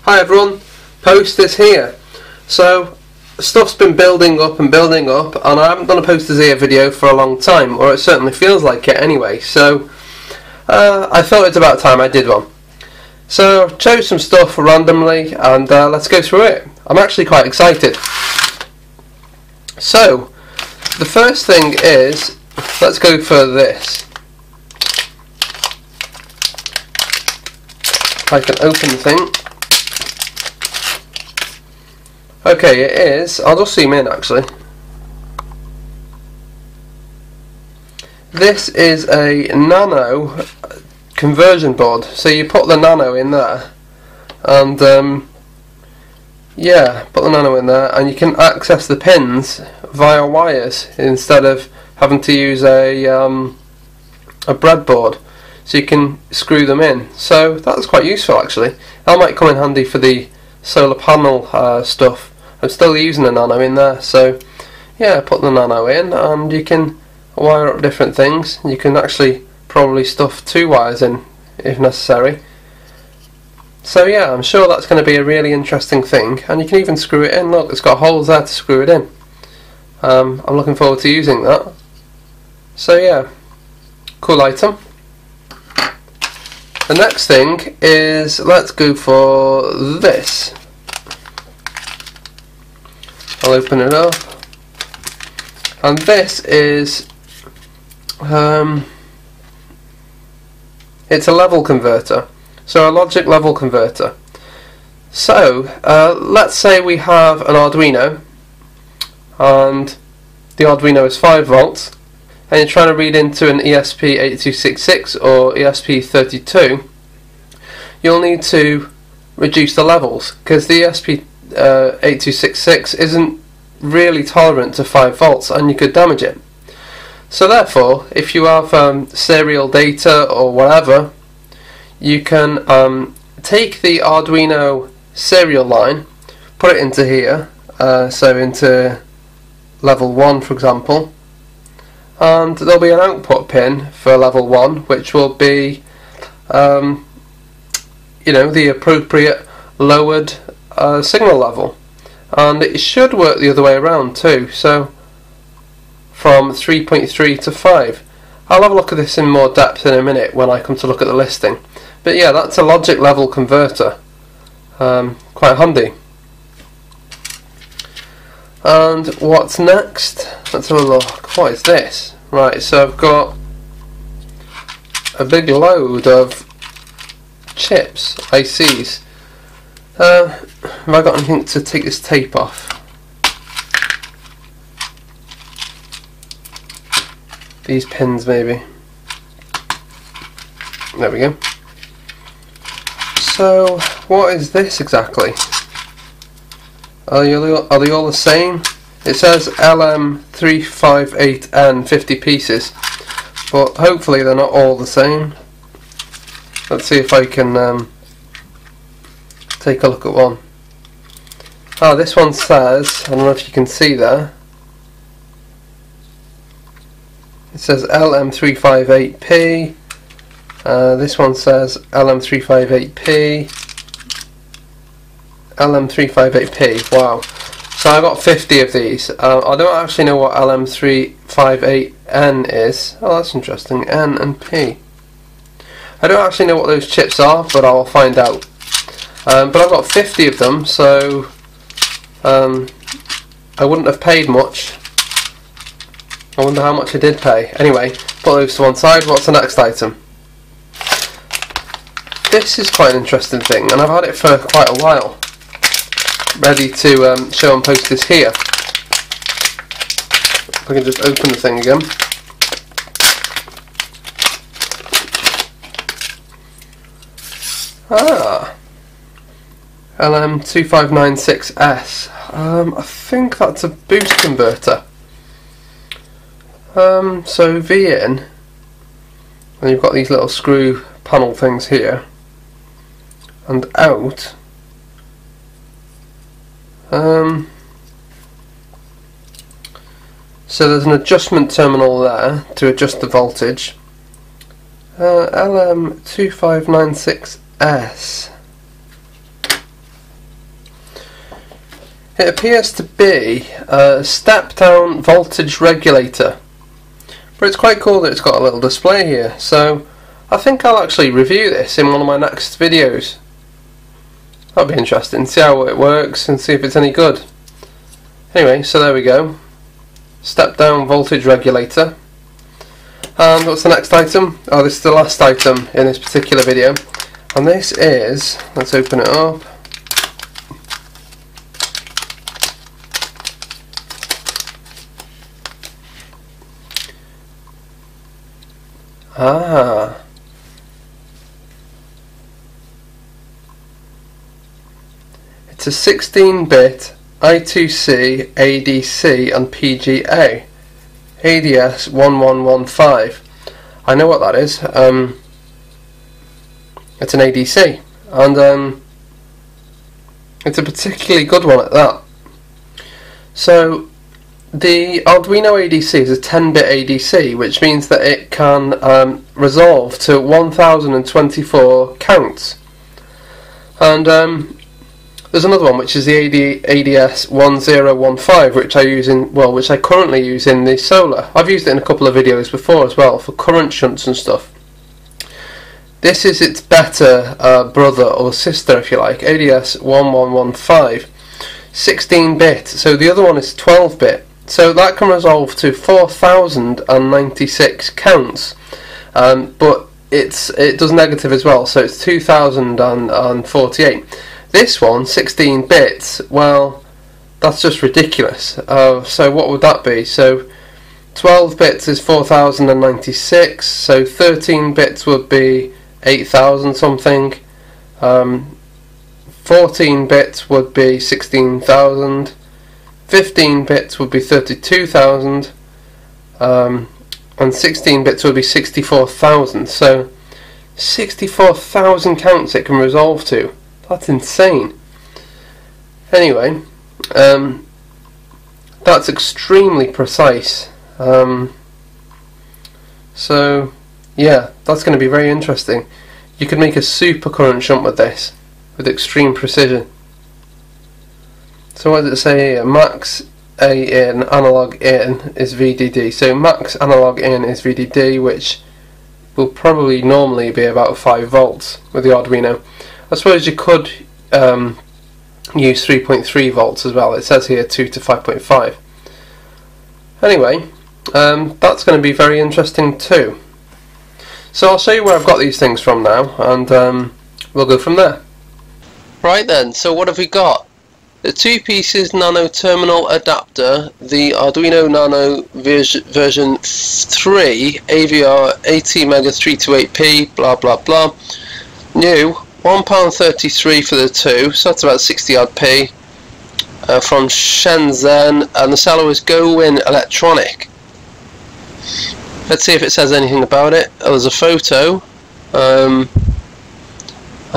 Hi everyone, post is here. So stuff's been building up and I haven't done a post is here video for a long time, or it certainly feels like it anyway, so I thought it's about time I did one. So I chose some stuff randomly and let's go through it. I'm actually quite excited. So the first thing is, let's go for this. If I can open the thing. Okay, it is. I'll just zoom in actually. This is a Nano conversion board. So you put the Nano in there, and yeah, put the Nano in there, and you can access the pins via wires instead of having to use a breadboard. So you can screw them in. So that's quite useful actually. That might come in handy for the solar panel stuff. I'm still using a Nano in there, so yeah, put the Nano in and you can wire up different things. You can actually probably stuff 2 wires in if necessary. So yeah, I'm sure that's going to be a really interesting thing, and you can even screw it in. Look, it's got holes there to screw it in. I'm looking forward to using that. So yeah, cool item. The next thing is, let's go for this. I'll open it up, and this is it's a level converter, so a logic level converter. So let's say we have an Arduino, and the Arduino is 5 volts, and you're trying to read into an ESP8266 or ESP32. You'll need to reduce the levels because the ESP8266 isn't really tolerant to 5 volts and you could damage it. So therefore, if you have serial data or whatever, you can take the Arduino serial line, put it into here, so into level 1 for example, and there'll be an output pin for level 1 which will be you know, the appropriate lowered signal level, and it should work the other way around too, so from 3.3 to 5. I'll have a look at this in more depth in a minute when I come to look at the listing, but yeah, that's a logic level converter. Quite handy. And what's next? Let's have a look. What is this? Right, so I've got a big load of chips, ICs. Have I got anything to take this tape off? These pins maybe. There we go. So what is this exactly? Are they all the same? It says LM358N 50 pieces, but hopefully they're not all the same. Let's see if I can take a look at one. Ah, this one says, I don't know if you can see there, it says LM358P. This one says LM358P. LM358P. Wow. So I got 50 of these. I don't actually know what LM358N is. Oh, that's interesting. N and P. I don't actually know what those chips are, but I'll find out. But I've got 50 of them, so I wouldn't have paid much. I wonder how much I did pay. Anyway, put those to one side. What's the next item? This is quite an interesting thing, and I've had it for quite a while. Ready to show and post this here. I can just open the thing again. Ah, LM2596S. I think that's a boost converter. So V in, and you've got these little screw panel things here, and out. So there's an adjustment terminal there to adjust the voltage. LM2596S. It appears to be a step-down voltage regulator, but it's quite cool that it's got a little display here, so I think I'll actually review this in one of my next videos. That'll be interesting, see how it works and see if it's any good. Anyway, so there we go. Step-down voltage regulator. And what's the next item? Oh, this is the last item in this particular video. And this is, let's open it up. Ah. It's a 16-bit I2C, ADC and PGA. ADS 1115. I know what that is. It's an ADC, and it's a particularly good one at that. So the Arduino ADC is a 10-bit ADC, which means that it can resolve to 1024 counts. And there's another one, which is the ADS 1015, which I use in, well, which I currently use in the solar. I've used it in a couple of videos before as well for current shunts and stuff. This is its better brother or sister, if you like, ADS 1115, 16-bit. So the other one is 12-bit. So that can resolve to 4096 counts, but it does negative as well. So it's 2048. This one, 16 bits, well, that's just ridiculous. So what would that be? So 12 bits is 4096, so 13 bits would be 8000 something, 14 bits would be 16,000, 15 bits would be 32,000, and 16 bits would be 64,000. So 64,000 counts it can resolve to. That's insane. Anyway, that's extremely precise. So yeah, that's going to be very interesting. You could make a super current shunt with this, with extreme precision. So what does it say here? Max A in, analog in is VDD. So max analog in is VDD, which will probably normally be about 5 volts with the Arduino. I suppose you could use 3.3 volts as well. It says here 2 to 5.5. Anyway, that's going to be very interesting too. So I'll show you where I've got these things from now, and we'll go from there. Right then, so what have we got? The 2 pieces Nano terminal adapter, the Arduino Nano version 3, AVR ATmega328P, blah blah blah. New, £1.33 for the two, so that's about 60 odd p. From Shenzhen, and the seller is Go-Win Electronic. Let's see if it says anything about it. Oh, there's a photo, and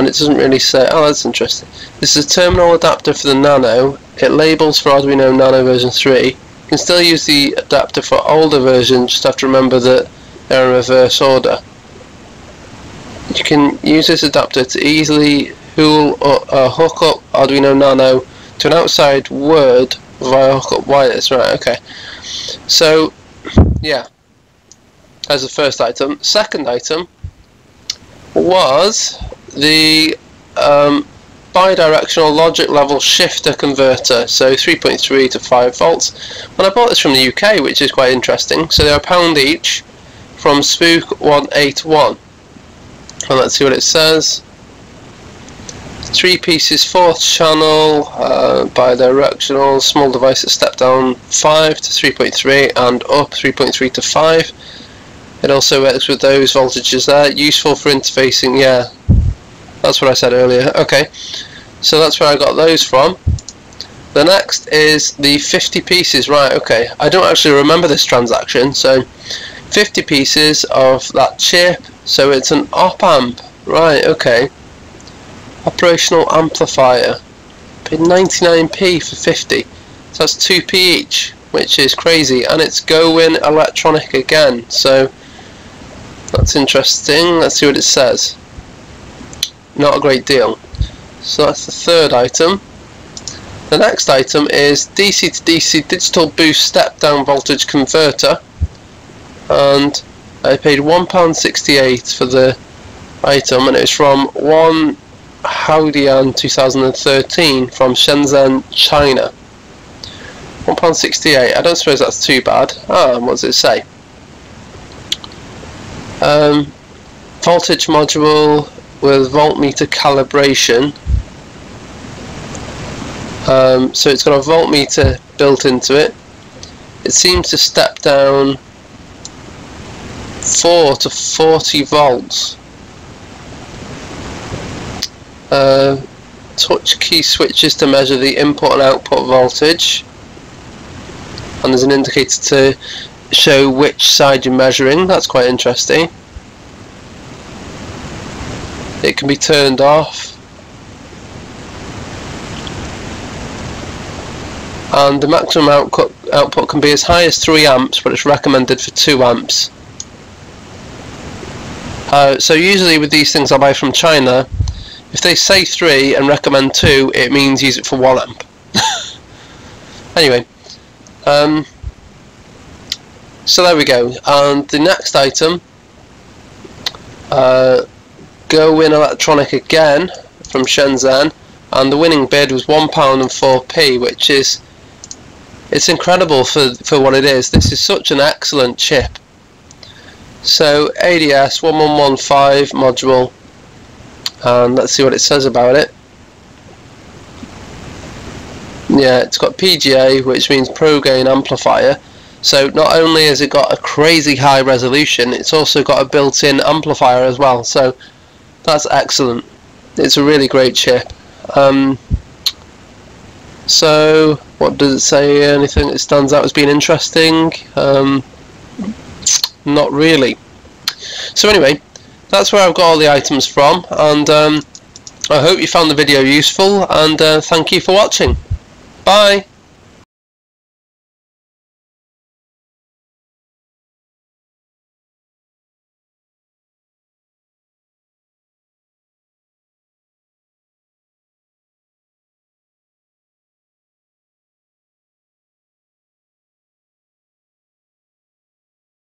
it doesn't really say. Oh, that's interesting. This is a terminal adapter for the Nano. It labels for Arduino Nano version 3. You can still use the adapter for older versions, just have to remember that they're in reverse order. You can use this adapter to easily hook up Arduino Nano to an outside word via hookup wireless. Right, okay. So, yeah. That's the first item. Second item was the bi-directional logic level shifter converter, so 3.3 to 5 volts. And I bought this from the UK, which is quite interesting. So they're £1 each from Spook181. And let's see what it says. 3 pieces, 4th channel, bi-directional, small devices, step down 5 to 3.3 and up 3.3 to 5. It also works with those voltages there. Useful for interfacing, yeah. That's what I said earlier. Okay, so that's where I got those from. The next is the 50 pieces, right, okay. I don't actually remember this transaction, so 50 pieces of that chip. So it's an op-amp, right, okay. Operational amplifier. Paid 99p for 50. So that's 2p each, which is crazy. And it's Go-Win Electronic again, so that's interesting. Let's see what it says. Not a great deal. So that's the third item. The next item is DC to DC digital boost step down voltage converter, and I paid £1.68 for the item, and it's from One Haudian 2013 from Shenzhen, China. £1.68. I don't suppose that's too bad. What does it say? Voltage module with voltmeter calibration. So it's got a voltmeter built into it. It seems to step down 4 to 40 volts. Touch key switches to measure the input and output voltage, and there's an indicator to show which side you're measuring. That's quite interesting. It can be turned off, and the maximum output can be as high as 3 amps, but it's recommended for 2 amps. So usually with these things I buy from China, if they say 3 and recommend 2, it means use it for 1 amp. Anyway, so there we go. And the next item, Go-Win Electronic again from Shenzhen, and the winning bid was £1.04, which is, it's incredible for what it is. This is such an excellent chip. So ADS 1115 module, and let's see what it says about it. Yeah, it's got PGA, which means Pro Gain Amplifier. So not only has it got a crazy high resolution, it's also got a built-in amplifier as well. So that's excellent. It's a really great chip. So what does it say? Anything that stands out as being interesting? Not really. So anyway, that's where I've got all the items from, and I hope you found the video useful, and thank you for watching. Bye.